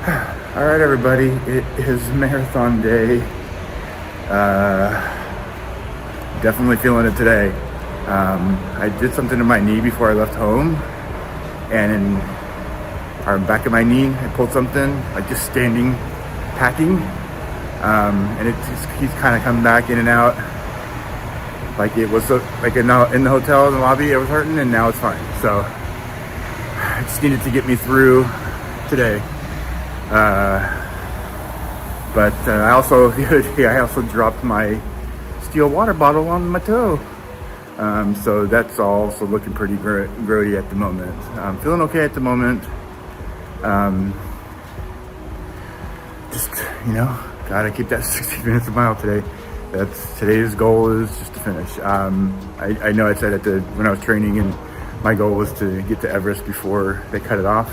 All right, everybody, it is marathon day. Definitely feeling it today. I did something to my knee before I left home, and in our back of my knee, I pulled something, like just standing, packing, and he's kind of come back in and out. Like it was like in the hotel, in the lobby, it was hurting, and now it's fine. So I just needed to get me through today. But I also dropped my steel water bottle on my toe. So that's also looking pretty grody at the moment. I'm feeling okay at the moment. Just, gotta keep that 60 minutes a mile today. Today's goal is just to finish. I know I said when I was training, and my goal was to get to Everest before they cut it off.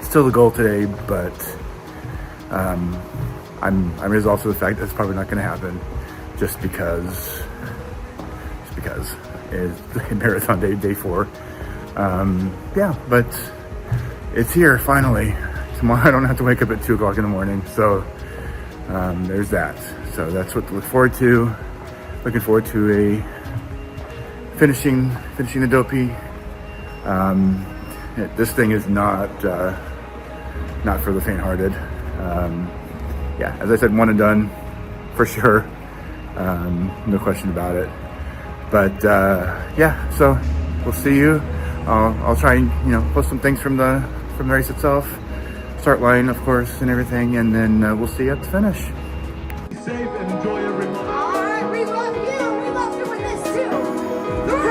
Still the goal today, but there's also the fact that it's probably not going to happen, just because it's marathon day 4. But it's here finally. Tomorrow I don't have to wake up at 2 o'clock in the morning, so there's that. So that's what to look forward to. Looking forward to finishing the Dopey. This thing is not for the faint-hearted. As I said, one and done for sure. No question about it. But so we'll see you. I'll try and post some things from the race itself, start line of course, and everything, and then we'll see you at the finish. Safe and enjoy every moment. All right, we love you. We love doing this too. 3,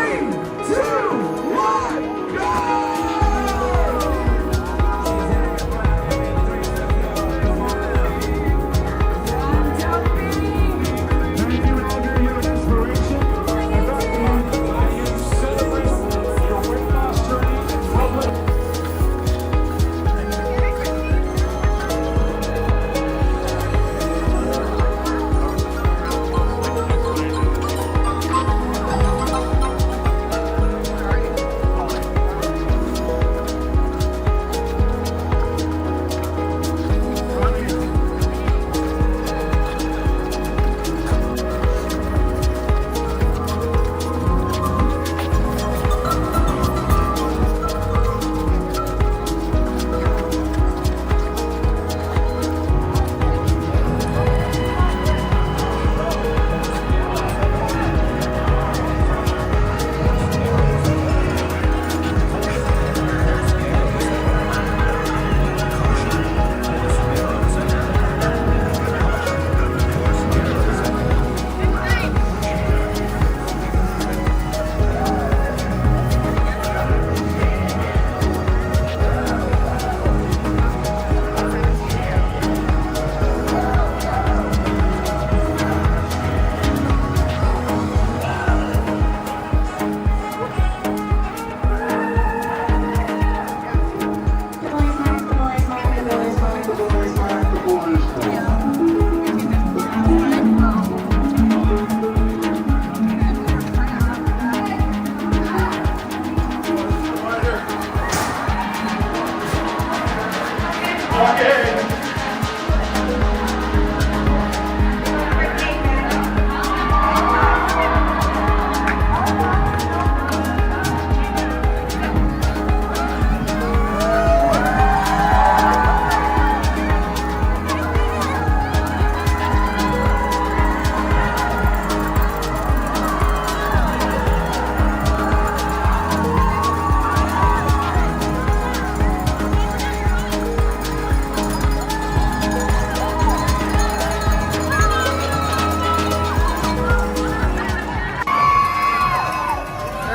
2, 1, go!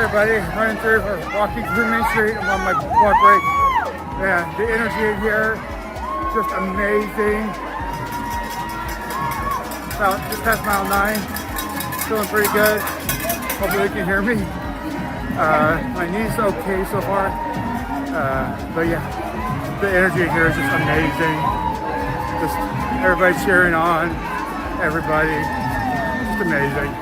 Everybody, running through or walking through Main Street. I'm on my walk break. Yeah, the energy here, just amazing. About just past mile 9, feeling pretty good. Hopefully you can hear me. My knee's okay so far, but yeah, the energy here is just amazing. Just everybody cheering on everybody, just amazing.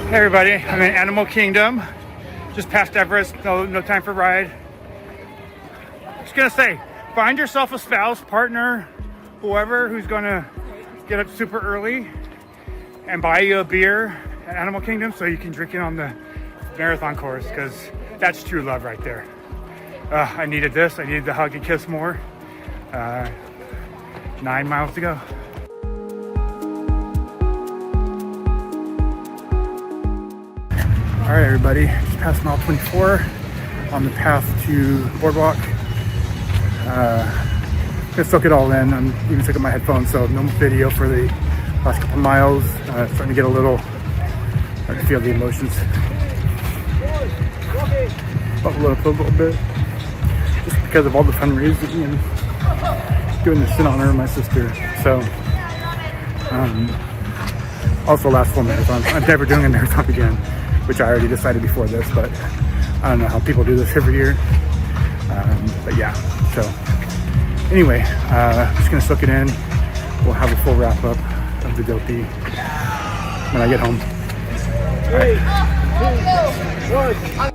Hey everybody, I'm in Animal Kingdom, just past Everest. No time for ride. Just gonna say, find yourself a spouse, partner, whoever who's gonna get up super early and buy you a beer at Animal Kingdom so you can drink it on the marathon course, because that's true love right there. I needed this. I needed the hug and kiss more. 9 miles to go. All right, everybody, just past mile 24 on the path to Boardwalk. Just soak it all in. I'm even took up my headphones, so no video for the last couple miles. Starting to get starting to feel the emotions bubble up a little bit, just because of all the fundraising and doing this in honor of my sister. So, also last full marathon. I'm never doing a marathon again, which I already decided before this, but I don't know how people do this every year. But yeah, so anyway, I'm just gonna soak it in. We'll have a full wrap up of the Dopey when I get home. All right. 3, 2, 1.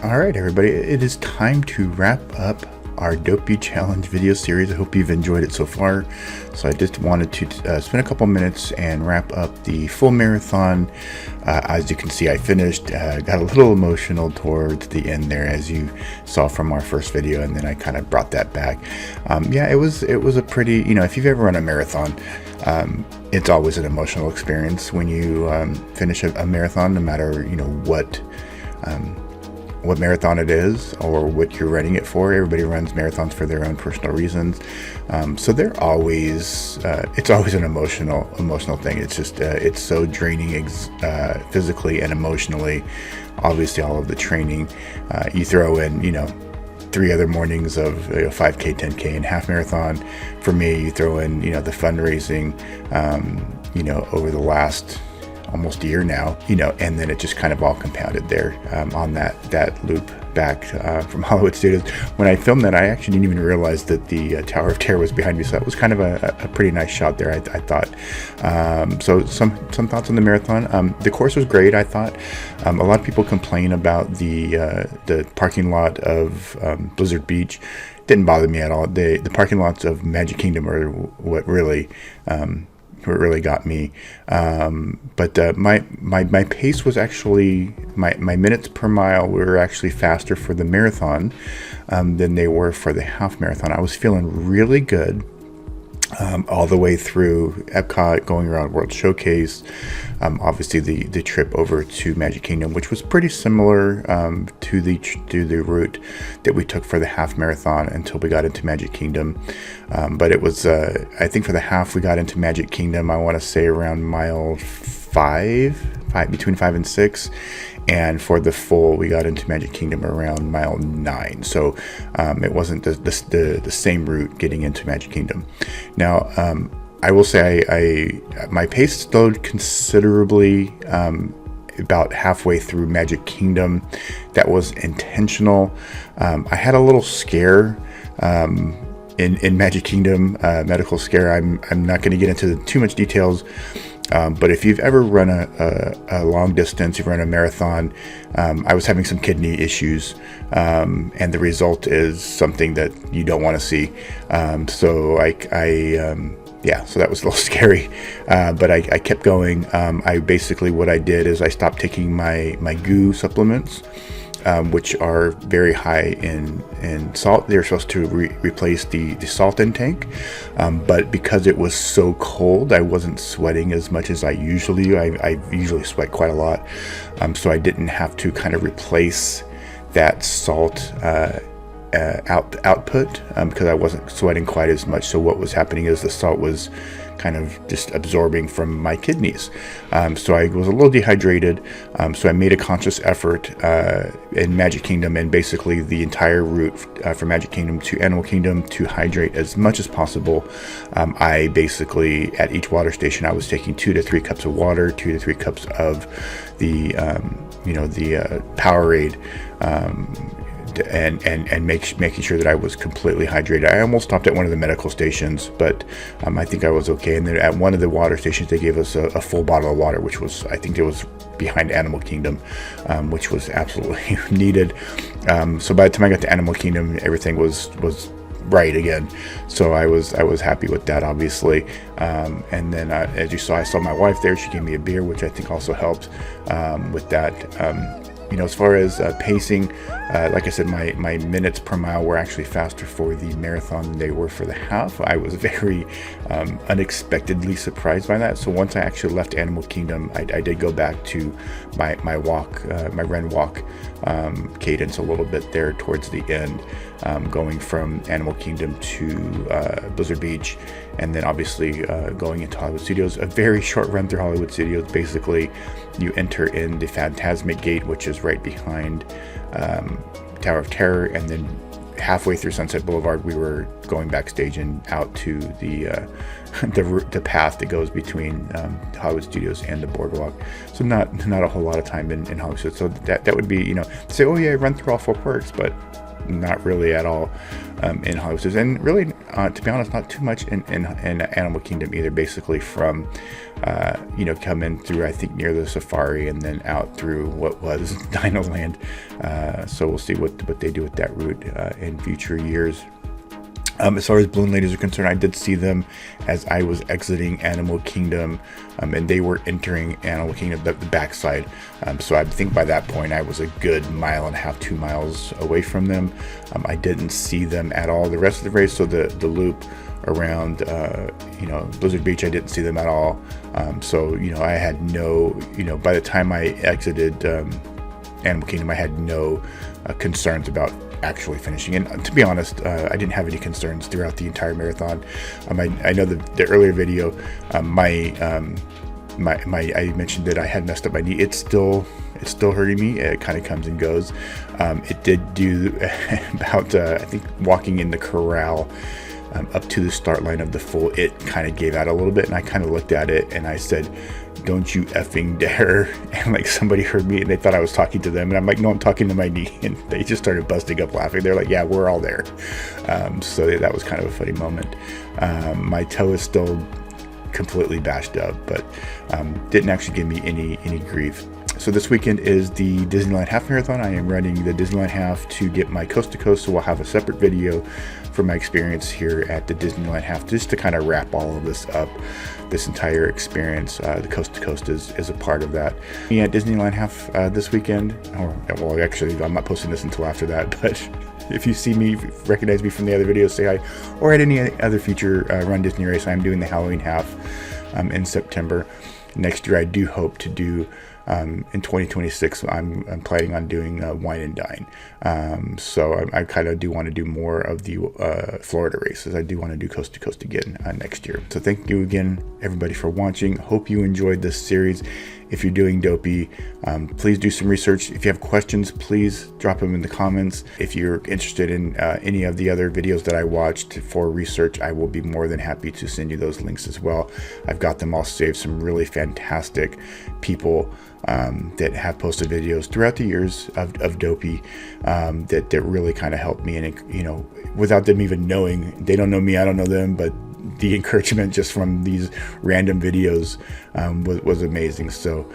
All right, everybody, it is time to wrap up our Dopey Challenge video series. I hope you've enjoyed it so far. So I just wanted to spend a couple minutes and wrap up the full marathon. As you can see, I finished, got a little emotional towards the end there, as you saw from our first video, and then I kind of brought that back. Yeah, it was a pretty, if you've ever run a marathon, it's always an emotional experience when you finish a marathon, no matter what marathon it is or what you're running it for. Everybody runs marathons for their own personal reasons, so they're always it's always an emotional thing. It's just it's so draining physically and emotionally. Obviously, all of the training, you throw in 3 other mornings of 5K, 10K, and half marathon. For me, you throw in the fundraising, over the last almost year now, and then it just kind of all compounded there on that loop back from Hollywood Studios. When I filmed that, I actually didn't even realize that the Tower of Terror was behind me, so that was kind of a pretty nice shot there, I thought. So some thoughts on the marathon. The course was great, I thought. A lot of people complain about the parking lot of Blizzard Beach. Didn't bother me at all. The parking lots of Magic Kingdom are what really got me. But my pace was actually, my minutes per mile were actually faster for the marathon than they were for the half marathon. I was feeling really good all the way through Epcot, going around World Showcase, obviously the trip over to Magic Kingdom, which was pretty similar to the route that we took for the half marathon until we got into Magic Kingdom. But it was, I think for the half we got into Magic Kingdom, I want to say around mile 5, between 5 and 6. And for the full, we got into Magic Kingdom around mile 9. So it wasn't the same route getting into Magic Kingdom. Now, I will say my pace slowed considerably about halfway through Magic Kingdom. That was intentional. I had a little scare in Magic Kingdom, medical scare. I'm not going to get into too much details. But if you've ever run a long distance, you've run a marathon, I was having some kidney issues, and the result is something that you don't want to see. So so that was a little scary, but I kept going. What I did is I stopped taking my goo supplements, which are very high in salt. They're supposed to replace the salt intake, but because it was so cold, I wasn't sweating as much as I usually do. I usually sweat quite a lot, so I didn't have to kind of replace that salt output because I wasn't sweating quite as much. So what was happening is the salt was kind of just absorbing from my kidneys. So I was a little dehydrated. So I made a conscious effort in Magic Kingdom and basically the entire route from Magic Kingdom to Animal Kingdom to hydrate as much as possible. I basically, at each water station, I was taking 2 to 3 cups of water, 2 to 3 cups of the Powerade, and making sure that I was completely hydrated. I almost stopped at one of the medical stations, but I think I was okay. And then at one of the water stations, they gave us a full bottle of water, which was, I think it was behind Animal Kingdom, which was absolutely needed. So by the time I got to Animal Kingdom, everything was right again. So I was happy with that, obviously. And then as you saw, I saw my wife there. She gave me a beer, which I think also helped with that. As far as pacing, like I said, my minutes per mile were actually faster for the marathon than they were for the half. I was very unexpectedly surprised by that. So once I actually left Animal Kingdom, I did go back to my walk, my run walk cadence a little bit there towards the end, going from Animal Kingdom to Blizzard Beach, and then obviously going into Hollywood Studios. A very short run through Hollywood Studios. Basically, you enter in the Fantasmic Gate, which is right behind Tower of Terror, and then halfway through Sunset Boulevard, we were going backstage and out to the path that goes between Hollywood Studios and the boardwalk. So not a whole lot of time in Hollywood. So that would be, say, oh yeah, I run through all 4 parks, but not really at all in Hollywood Studios. And really, to be honest, not too much in Animal Kingdom either. Basically from come in through, I think, near the safari and then out through what was Dinoland. So we'll see what they do with that route in future years. As far as balloon ladies are concerned, I did see them as I was exiting Animal Kingdom, and they were entering Animal Kingdom, the backside. So I think by that point I was a good 1.5 miles, 2 miles away from them. I didn't see them at all the rest of the race. So the loop around Blizzard Beach, I didn't see them at all. So I had no, by the time I exited Animal Kingdom, I had no concerns about actually finishing. And to be honest, I didn't have any concerns throughout the entire marathon. I know the earlier video, I mentioned that I had messed up my knee. It's still It's still hurting me. It kind of comes and goes. It did do about, I think, walking in the corral up to the start line of the full, it kind of gave out a little bit, and I kind of looked at it and I said, don't you effing dare. And like somebody heard me and they thought I was talking to them, and I'm like, no, I'm talking to my knee. And they just started busting up laughing. They're like, yeah, we're all there. So that was kind of a funny moment. My toe is still completely bashed up, but didn't actually give me any grief. So this weekend is the Disneyland Half Marathon. I am running the Disneyland Half to get my Coast to Coast, so we'll have a separate video for my experience here at the Disneyland Half, just to kind of wrap all of this up, this entire experience. The Coast to Coast is a part of that. Me at Disneyland Half this weekend, or well, actually, I'm not posting this until after that, but if you see me, recognize me from the other videos, say hi. Or at any other future Run Disney race, I'm doing the Halloween Half in September. Next year, I do hope to do, in 2026, I'm planning on doing Wine and Dine. So I kind of do want to do more of the Florida races. I do want to do Coast to Coast again next year. So thank you again, everybody, for watching. Hope you enjoyed this series. If you're doing Dopey, please do some research. If you have questions, please drop them in the comments. If you're interested in any of the other videos that I watched for research, I will be more than happy to send you those links as well. I've got them all saved. Some really fantastic people that have posted videos throughout the years of Dopey that really kind of helped me. And, you know, without them even knowing, they don't know me, I don't know them, but the encouragement just from these random videos was amazing. So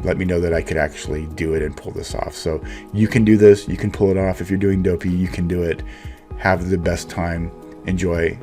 let me know that I could actually do it and pull this off. So you can do this, you can pull it off. If you're doing Dopey, you can do it. Have the best time. Enjoy.